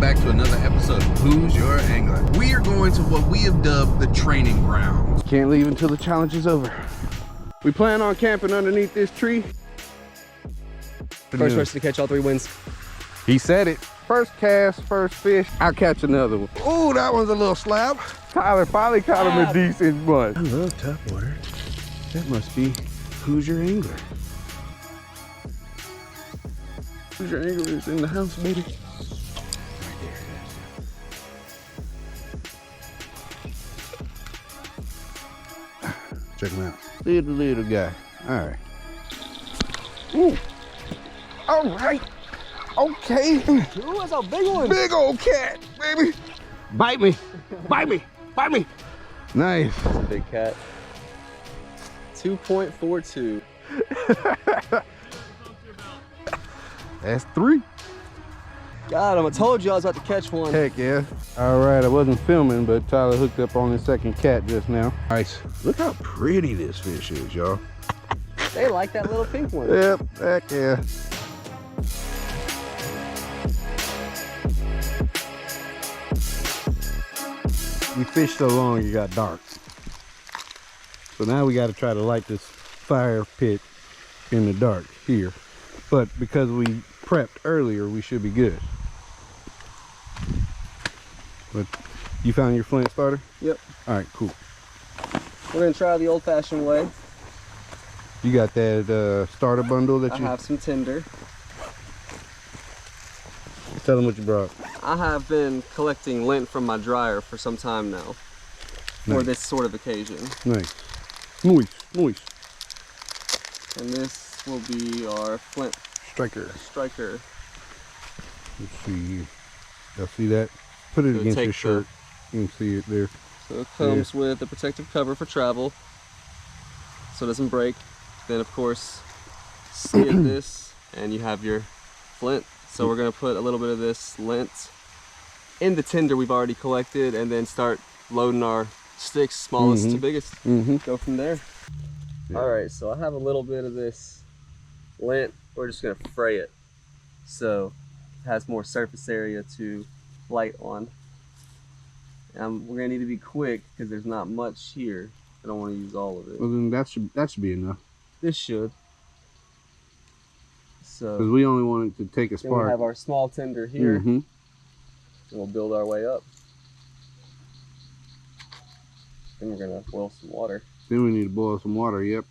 back to another episode of Who's Your Angler. We are going to what we have dubbed the training grounds. Can't leave until the challenge is over. We plan on camping underneath this tree. First person to catch all 3 wins. He said it. First cast, first fish. I'll catch another one. Oh, that one's a little slab. Tyler finally caught him a decent one. I love tap water. That must be Who's Your Angler. Who's Your Angler is in the house, baby. Right there. Check him out. Little guy. All right. Ooh. All right. Okay. Ooh, that's a big one. Big old cat, baby. Bite me. Bite me. Bite me. Nice. Big cat. 2.42. That's 3. Got him. I told you I was about to catch one. Heck yeah. All right, I wasn't filming, but Tyler hooked up on his second cat just now. Nice. Look how pretty this fish is, y'all. They like that little pink one. Yep, heck yeah. You fished so long, you got dark. So now we got to try to light this fire pit in the dark here. But because we prepped earlier, we should be good. But you found your flint starter? Yep. All right, cool. We're going to try the old-fashioned way. You got that starter bundle that I you... have some tinder. Tell them what you brought. I have been collecting lint from my dryer for some time now. For Nice. this sort of occasion. Nice. Moist. And this will be our flint Striker. striker. Let's see. Y'all see that? Put it So against take your shirt. You can see it there. So it comes with a protective cover for travel, so it doesn't break. Then of course, skid this, and you have your flint. So we're gonna put a little bit of this lint in the tinder we've already collected, and then start loading our sticks, smallest to biggest. Go from there. Yeah. All right, so I have a little bit of this lint. We're just gonna fray it, so it has more surface area to light on. And we're gonna need to be quick because there's not much here. I don't want to use all of it. Well, then that should be enough. This should. So Because we only want it to take a then we spark. have our small tinder here, and we'll build our way up. Then we're gonna boil some water. Then we need to boil some water, yep.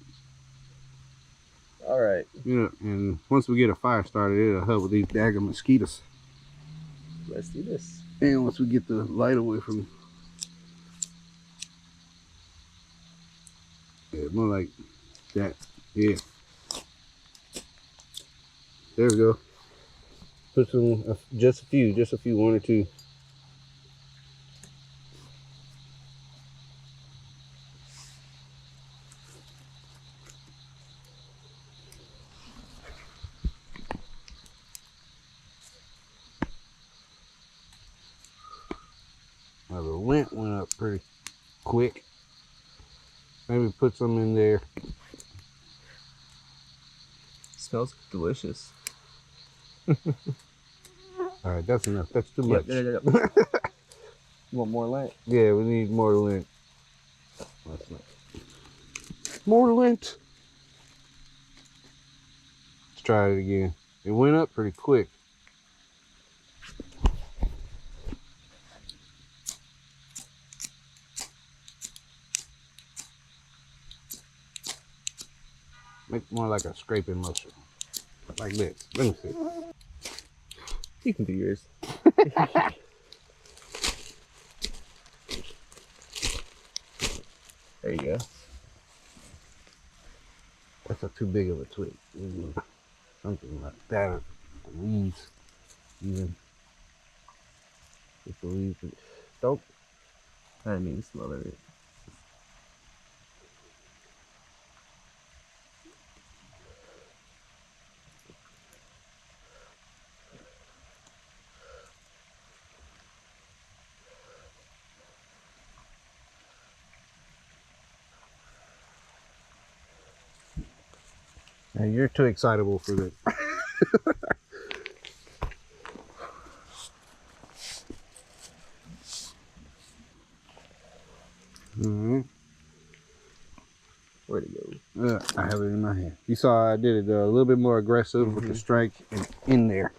All right. Yeah, and once we get a fire started, it'll help with these daggone mosquitoes. Let's do this. And once we get the light away from... Yeah, more like that. Yeah. There we go. Put some, just a few, 1 or 2. Now the lint went up pretty quick. Maybe put some in there. Smells delicious. All right, that's enough. That's too much. Yep. You want more lint? Yeah, we need more lint. That's not. More lint. Let's try it again. It went up pretty quick. Make more like a scraping motion. Like this. Let me see. You can do yours. There you go. That's not too big of a twig. Something like that. Leaves. Even. Just the leaves. Don't. I didn't mean to smother it. Now you're too excitable for this. Where'd it go? I have it in my hand. You saw I did it a little bit more aggressive with the strike in there.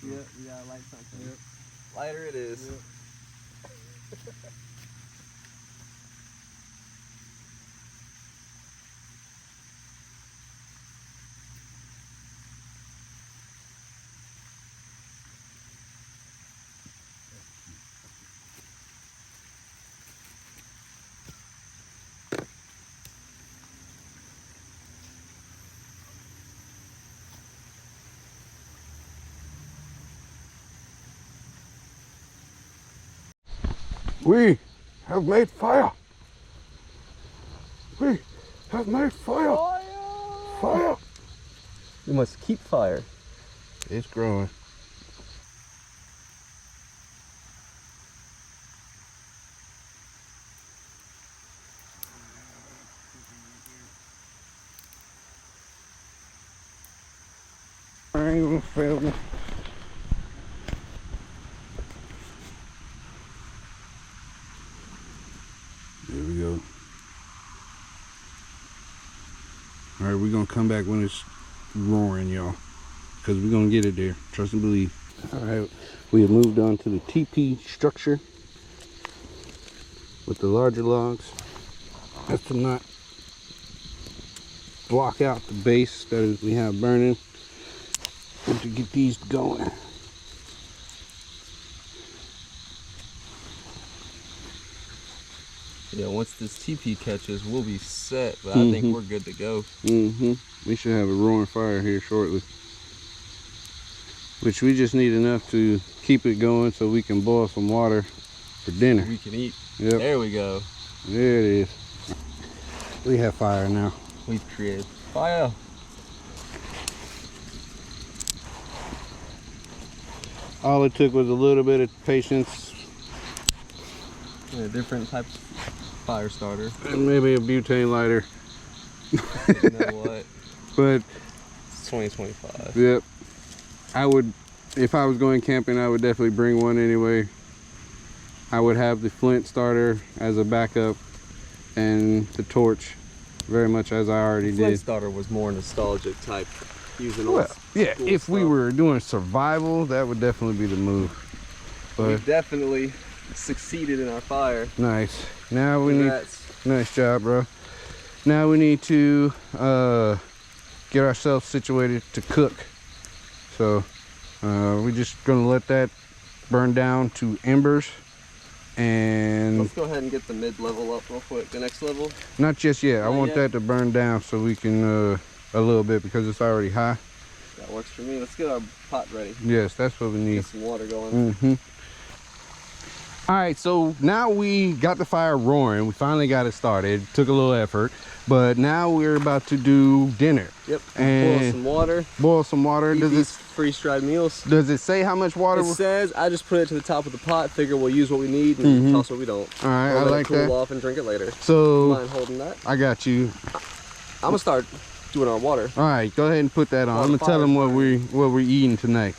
Yeah, we gotta light something. Yep. Lighter it is. Yep. We have made fire. We have made fire. Fire. We must keep fire. It's growing. I ain't gonna fail me. There we go. All right, we're gonna come back when it's roaring, y'all, because we're gonna get it there. Trust and believe. All right, we have moved on to the TP structure with the larger logs. That's to not block out the base that we have burning, and to get these going. Yeah, once this TP catches, we'll be set, but I think we're good to go. We should have a roaring fire here shortly, which we just need enough to keep it going so we can boil some water for dinner. We can eat. Yep. There we go. There it is. We have fire now. We've created fire. All it took was a little bit of patience. Yeah, different types of fire starter. And maybe a butane lighter. You know what? But it's 2025. yep. I would, if I was going camping, I would definitely bring one anyway. I would have the flint starter as a backup and the torch, very much as I already did. Flint starter was more nostalgic type. Using Well, yeah, if we were doing survival, that would definitely be the move. But we definitely succeeded in our fire. nice. Now we Congrats. need, nice job, bro. Now we need to get ourselves situated to cook. So we're just gonna let that burn down to embers. And let's go ahead and get the mid-level up real quick. The next level? Not just yet. I want yet. that to burn down so we can a little bit, because it's already high. That works for me. Let's get our pot ready. Yes, that's what we need. Get some water going. All right, so now we got the fire roaring. We finally got it started. Took a little effort, but now we're about to do dinner. Yep. And boil some water. Boil some water. Eat Does these it freeze-dried meals. does it say how much water? It says I just put it to the top of the pot. Figure we'll use what we need and toss what we don't. All right, Or I let like it cool that. off and drink it later. So Mind holding that? I got you. I'm gonna start doing our water. All right, go ahead and put that on. While I'm the gonna tell them what we're eating tonight.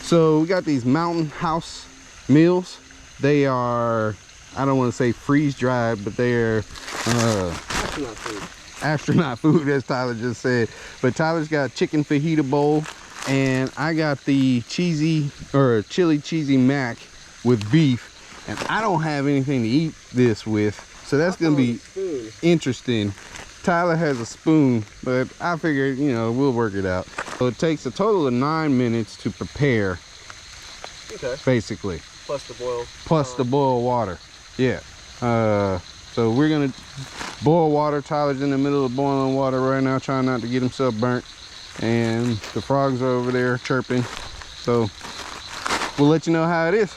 So we got these Mountain House meals. They are, I don't want to say freeze dried, but they're Astronaut food. astronaut food, as Tyler just said. But Tyler's got a chicken fajita bowl, and I got the chili cheesy mac with beef, and I don't have anything to eat this with, so that's gonna be interesting. Tyler has a spoon, but I figured, you know, we'll work it out. So it takes a total of 9 minutes to prepare, basically. Plus the boil. Plus the boiled water. Yeah. So we're gonna boil water. Tyler's in the middle of boiling water right now, trying not to get himself burnt. And the frogs are over there chirping. So we'll let you know how it is.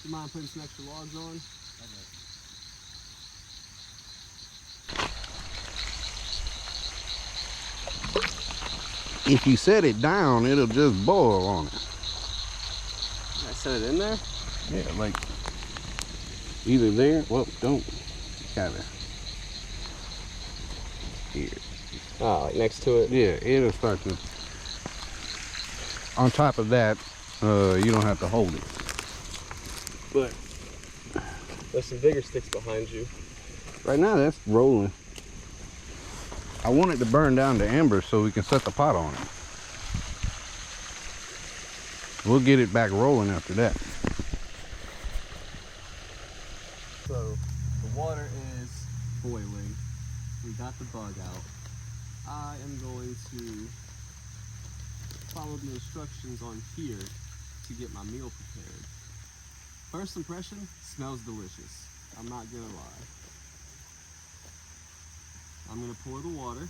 You mind putting some extra logs on? If you set it down, it'll just boil on it. I set it in there? Yeah, like either there. Well, don't kind of here. Oh, like next to it? Yeah, it'll start to. On top of that, you don't have to hold it. But there's some bigger sticks behind you. right now, that's rolling. I want it to burn down to embers so we can set the pot on it. We'll get it back rolling after that. So the water is boiling. We got the bug out. I am going to follow the instructions on here to get my meal prepared. First impression, smells delicious. I'm not gonna lie. I'm gonna pour the water.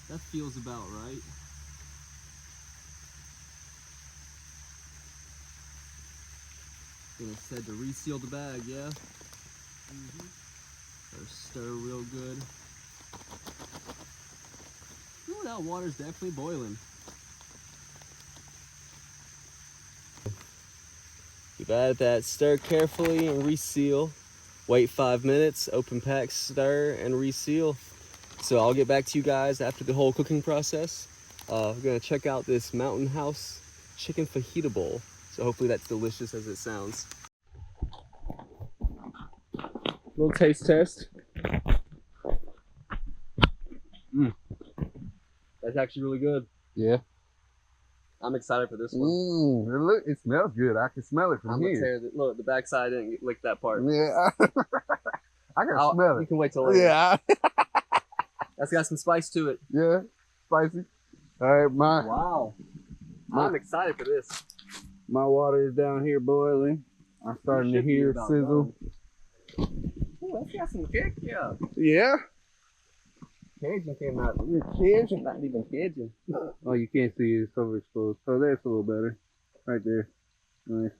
That feels about right. Gonna said to reseal the bag, yeah? Or stir real good. Ooh, that water's definitely boiling. You've added that, stir carefully and reseal. Wait 5 minutes, open pack, stir, and reseal. So I'll get back to you guys after the whole cooking process. We're gonna check out this Mountain House chicken fajita bowl. So hopefully that's delicious as it sounds. Little taste test. That's actually really good. Yeah. I'm excited for this one. It smells good. I can smell it from I'm gonna tear the, look, the backside didn't lick that part. Yeah. I can smell it. You can wait till later. Yeah. That's got some spice to it. Yeah. Spicy. All right, Wow. I'm excited for this. my water is down here boiling. I'm starting to hear sizzle. Ooh, that's got some kick, yeah. Yeah. Cajun came out. Cajun. Not even Cajun. Oh, you can't see it. It's overexposed. Oh, there's a little better. Right there. Nice.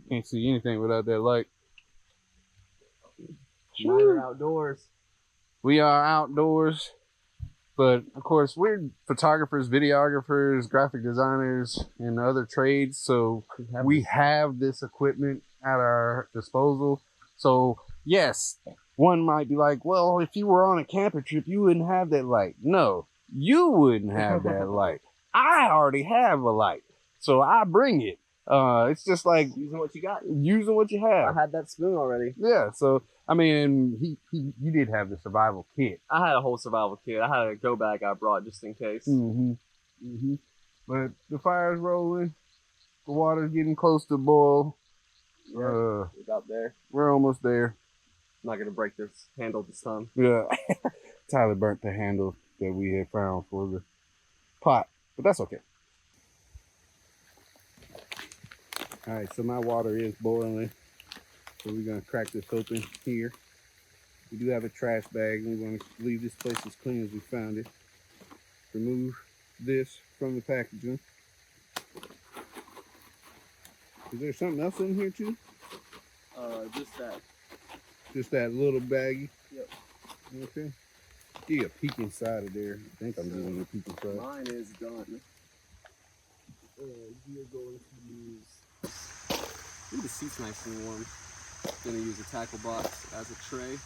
Can't see anything without that light. Mine are outdoors. We are outdoors, but of course we're photographers, videographers, graphic designers, and other trades. So we have this equipment at our disposal. So yes, one might be like, well, if you were on a camping trip, you wouldn't have that light. No, you wouldn't have that light. I already have a light, so I bring it. It's just like Using what you got. using what you have. I had that spoon already. Yeah, so I mean, you did have the survival kit. I had a whole survival kit. I had a go bag I brought just in case. But the fire's rolling. The water's getting close to boil. Yeah, we're about there. We're almost there. I'm not gonna break this handle this time. Yeah. Tyler burnt the handle that we had found for the pot, but that's okay. All right, so my water is boiling. So we're gonna crack this open here. We do have a trash bag, and we're gonna leave this place as clean as we found it. Remove this from the packaging. Is there something else in here too? Just that. Just that little baggie? Yep. Okay. Give you a peek inside of there. I think I'm giving you a peek inside. Mine is done. And we are going to use. Ooh, the seat's nice and warm. Gonna use a tackle box as a tray.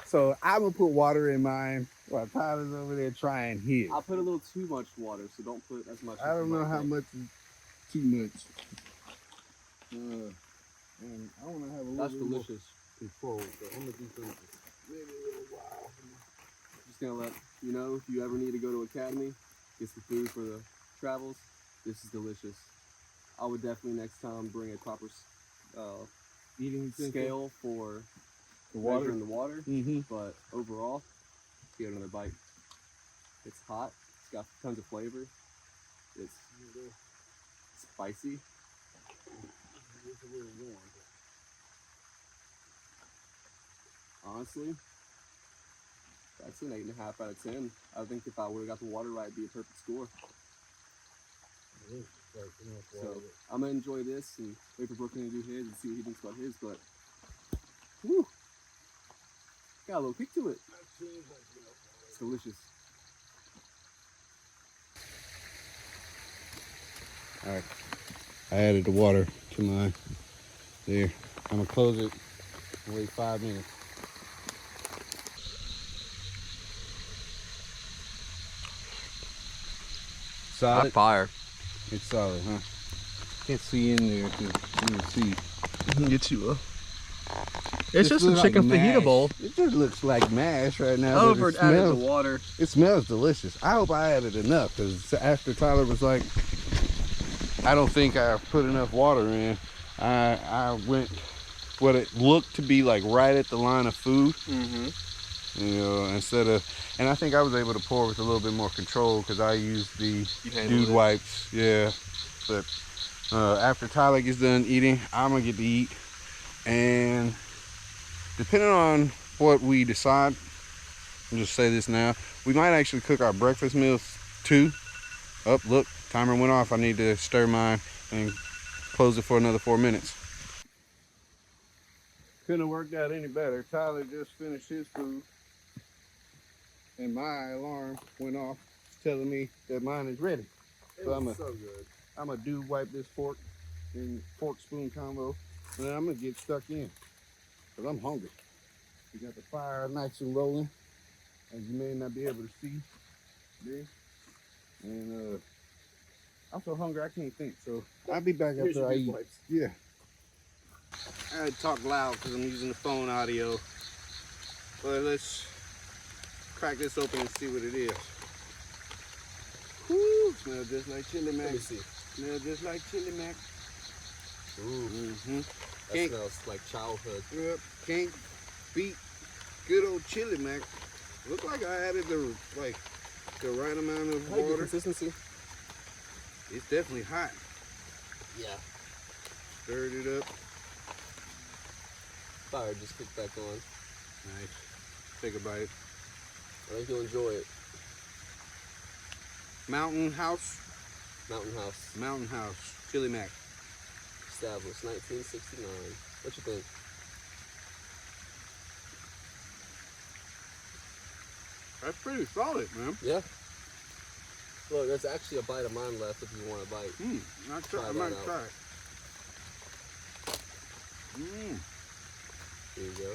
So I'm gonna put water in mine while Tyler's over there trying his. I'll put a little too much water, so don't put as much. I don't know how much is too much. And I want to have a little That's bit more delicious. control, so I'm gonna do something maybe a little while. Just gonna let you know, if you ever need to go to Academy, get some food for the travels, this is delicious. I would definitely next time bring a proper Eating scale for the water measuring the water, Mm-hmm. but overall, let's get another bite. It's hot, it's got tons of flavor, it's spicy. It's a little warm. Honestly, that's an 8.5 out of 10. I think if I would have got the water right, it'd be a perfect score. So I'm gonna enjoy this and wait for Brooklyn to do his and see what he thinks about his. But whew, got a little kick to it. It's delicious. All right, I added the water to my there. I'm gonna close it and wait 5 minutes. Solid. Fire. It's solid, huh? Can't see in there to see. Get you a. This It's just a looks chicken like fajita mash. it It just looks like mash right now. but Over it added the smells, water. it smells delicious. I hope I added enough because after Tyler was like, I don't think I put enough water in. I went what it looked to be like right at the line of food. Mm-hmm. You know, instead of, and I think I was able to pour with a little bit more control because I used the dude wipes. Yeah, but after Tyler gets done eating, I'm gonna get to eat, and depending on what we decide, I'll just say this now, we might actually cook our breakfast meals too. Oh, look, timer went off. I need to stir mine and close it for another 4 minutes. Couldn't have worked out any better. Tyler just finished his food, and my alarm went off telling me that mine is ready. So I'm gonna do wipe this fork and fork spoon combo, and then I'm gonna get stuck in because I'm hungry. We got the fire nice and rolling, as you may not be able to see there. And I'm so hungry I can't think. So I'll be back after I eat. Yeah. I had to talk loud because I'm using the phone audio. But let's crack this open and see what it is. Woo! Smells just like chili mac. Let me see. Smells just like chili mac. Ooh. Mm-hmm. That smells like childhood. Yep. Can't beat good old chili mac. Look like I added the right amount of Like the water. consistency. It's definitely hot. Yeah. Stirred it up. Fire just kicked back on. Nice. Take a bite. I think you'll enjoy it. Mountain House. Mountain House. Mountain House. Chili mac. Established 1969. What you think? That's pretty solid, man. Yeah. Look, there's actually a bite of mine left if you want a bite. I might try it. There you go.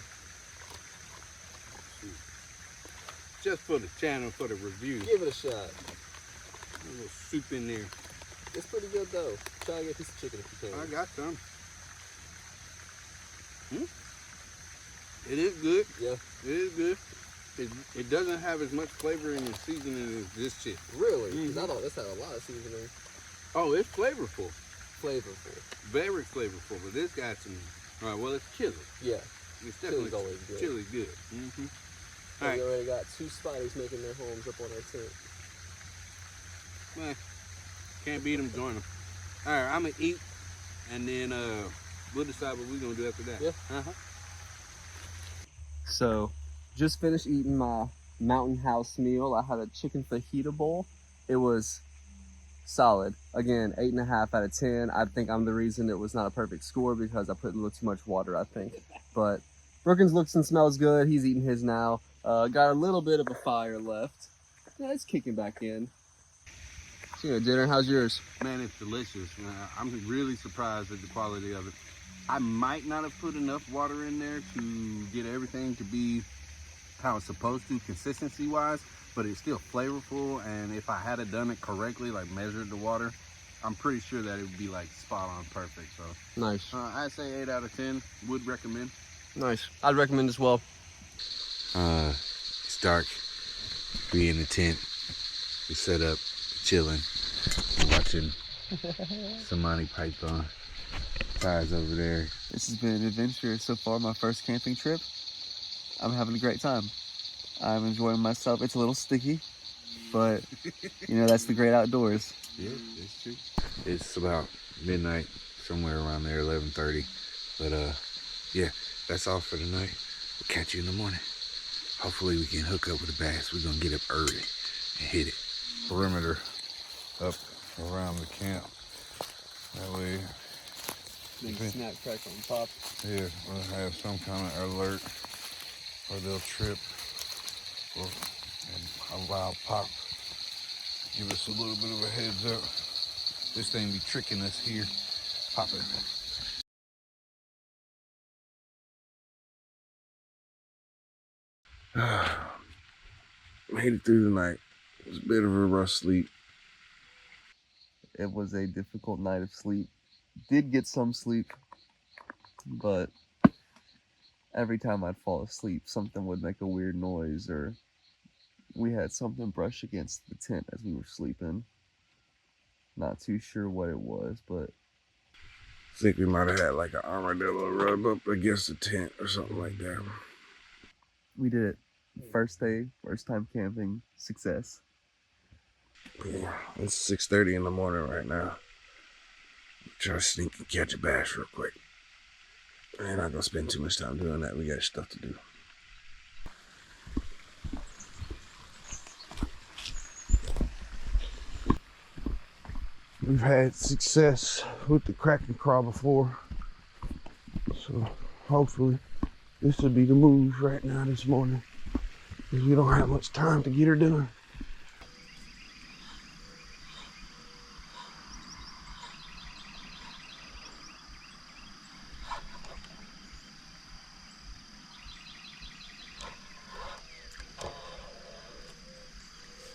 Just for the channel, for the review. Give it a shot. A little soup in there. It's pretty good though. Try to get a piece of chicken if you can. I got some. It is good. Yeah. It is good. It doesn't have as much flavor in the seasoning as this shit. Really? Because I thought this had a lot of seasoning. Oh, it's flavorful. Flavorful. Very flavorful. But this got some. All right. Well, it's chili. Yeah. It's definitely Chili's always good. Chili's good. All right. We already got 2 spiders making their homes up on our tent. Well, can't beat them, join them. All right, I'm gonna eat, and then we'll decide what we're gonna do after that. Yeah. So, just finished eating my Mountain House meal. I had a chicken fajita bowl. It was solid. Again, 8.5 out of 10. I think I'm the reason it was not a perfect score because I put a little too much water, I think. But Brookins looks and smells good. He's eating his now. Got a little bit of a fire left. Yeah, it's kicking back in. So, dinner, how's yours? Man, it's delicious. I'm really surprised at the quality of it. I might not have put enough water in there to get everything to be how it's supposed to, consistency-wise, but it's still flavorful, and if I had done it correctly, like measured the water, I'm pretty sure that it would be like spot on perfect. So Nice. I'd say 8 out of 10. Would recommend. Nice. I'd recommend as well. It's dark. We in the tent. We set up, chilling, watching some Monty Python. Fire's over there. This has been an adventure so far, my first camping trip. I'm having a great time. I'm enjoying myself. It's a little sticky, but you know, that's the great outdoors. Yeah, that's true. It's about midnight, somewhere around there, 11:30. But yeah, that's all for tonight. catch you in the morning. Hopefully we can hook up with the bass. We're gonna get up early and hit it. Perimeter up around the camp. That way, Snap, crackle, and pop. yeah, we'll have some kind of alert, or they'll trip, or a loud pop. Give us a little bit of a heads up. This thing be tricking us here. Pop it. Made it through the night. It was a bit of a rough sleep. It was a difficult night of sleep. Did get some sleep, but every time I'd fall asleep, something would make a weird noise, or we had something brush against the tent as we were sleeping. Not too sure what it was, but I think we might have had like an armadillo rub up against the tent or something like that. we did it. First day, first time camping, success. Yeah, it's 6:30 in the morning right now. Try to sneak and catch a bass real quick. I'm not gonna spend too much time doing that. We got stuff to do. We've had success with the Kraken crawl before, so hopefully this will be the move right now this morning, because we don't have much time to get her done.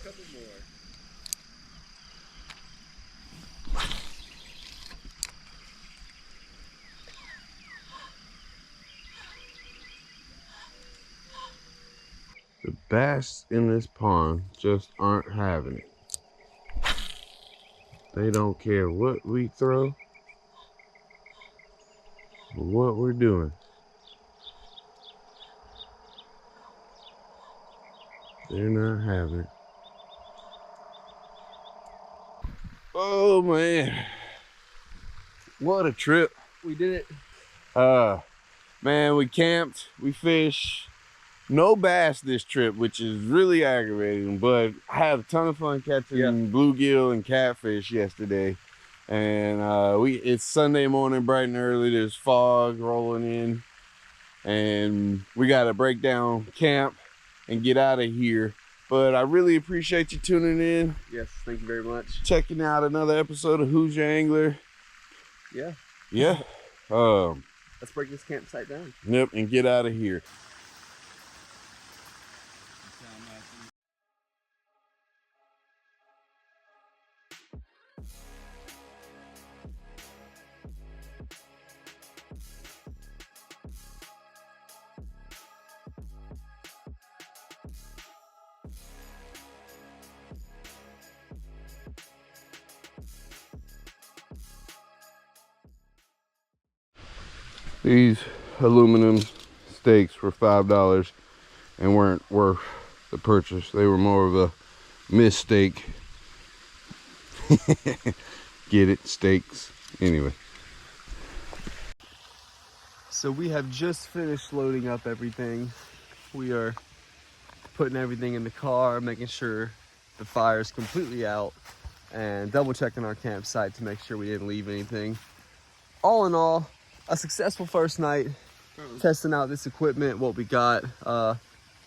Couple more. The bass in this pond just aren't having it. They don't care what we throw or what we're doing. They're not having it. Oh man, what a trip. We did it. Man, we camped, we fished. No bass this trip, which is really aggravating, but I had a ton of fun catching bluegill and catfish yesterday. And it's Sunday morning, bright and early. There's fog rolling in, and we got to break down camp and get out of here. But I really appreciate you tuning in. Yes, thank you very much. Checking out another episode of Who's Your Angler. Yeah. Yeah. Let's break this campsite down. Yep, and get out of here. These aluminum stakes were $5 and weren't worth the purchase. They were more of a mistake. Get it? Steaks. Anyway. So we have just finished loading up everything. We are putting everything in the car, making sure the fire's completely out, and double checking our campsite to make sure we didn't leave anything. All in all, a successful first night testing out this equipment, what we got.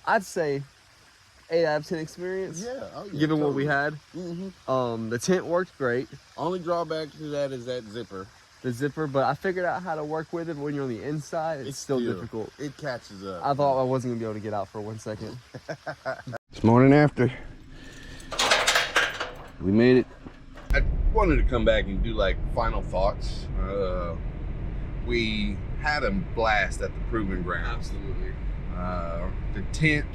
I'd say 8 out of 10 experience. Yeah, given what we had. Mm-hmm. The tent worked great. Only drawback to that is that zipper. The zipper, but I figured out how to work with it. But when you're on the inside, it's still difficult. It catches up. I thought I wasn't gonna be able to get out for 1 second. This morning after, we made it. I wanted to come back and do like final thoughts. We had a blast at the proving ground. Absolutely. The tent,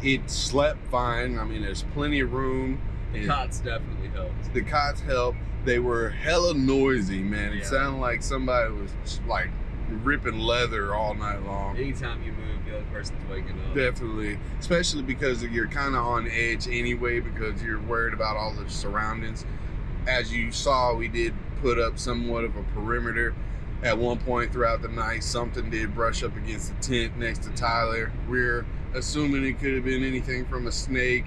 it slept fine. I mean, there's plenty of room. The cots definitely helped. The cots helped. They were hella noisy, man. It Yeah. sounded like somebody was like ripping leather all night long. Anytime you move, the other person's waking up. Definitely, especially because you're kind of on edge anyway, because you're worried about all the surroundings. As you saw, we did put up somewhat of a perimeter. at one point throughout the night, something did brush up against the tent next to Tyler. We're assuming it could have been anything from a snake,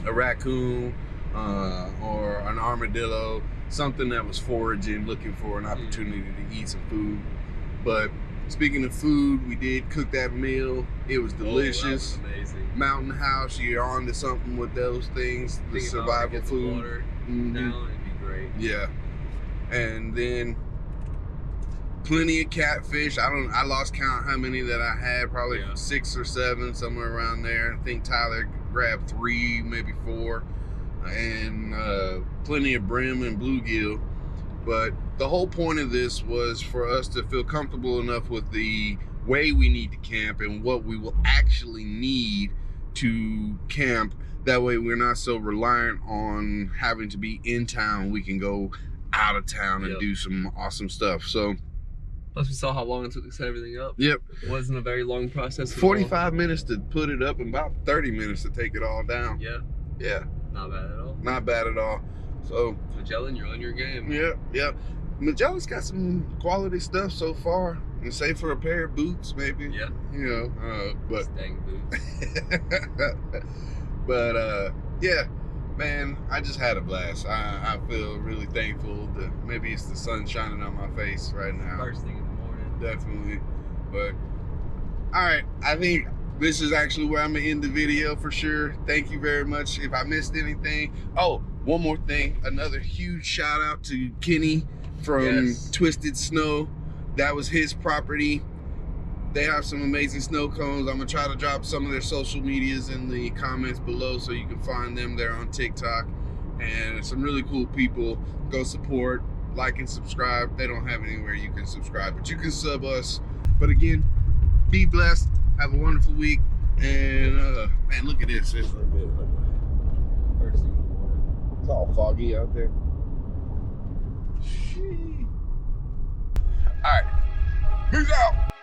a raccoon, or an armadillo, something that was foraging, looking for an opportunity to eat some food. But speaking of food, we did cook that meal. It was delicious. Oh, that was amazing. Mountain House, you're on to something with those things. The survival food. Water down, it'd be great. Yeah. And then plenty of catfish. I lost count how many that I had, probably 6 or 7, somewhere around there. I think Tyler grabbed 3, maybe 4, and plenty of brim and bluegill. But the whole point of this was for us to feel comfortable enough with the way we need to camp and what we will actually need to camp. That way we're not so reliant on having to be in town. We can go out of town and do some awesome stuff. So plus we saw how long it took to set everything up. Yep. It wasn't a very long process. 45 minutes to put it up and about 30 minutes to take it all down. Yeah. Yeah. Not bad at all. Not bad at all. So Magellan, you're on your game. Yeah. Magellan's got some quality stuff so far. And save for a pair of boots, maybe. Yeah. You know, but Dang boots. but yeah, man, I just had a blast. I feel really thankful that maybe it's the sun shining on my face right now. First thing in the morning. Definitely. But all right, I think this is actually where I'm gonna end the video for sure. Thank you very much. If I missed anything, oh, one more thing, another huge shout out to Kenny from Twisted Snow. That was his property. They have some amazing snow cones. I'm gonna try to drop some of their social medias in the comments below so you can find them. They're on TikTok, and some really cool people. Go support, like, and subscribe. They don't have anywhere you can subscribe, but you can sub us. But again, be blessed. Have a wonderful week. And man, look at this. It's all foggy out there. All right, peace out.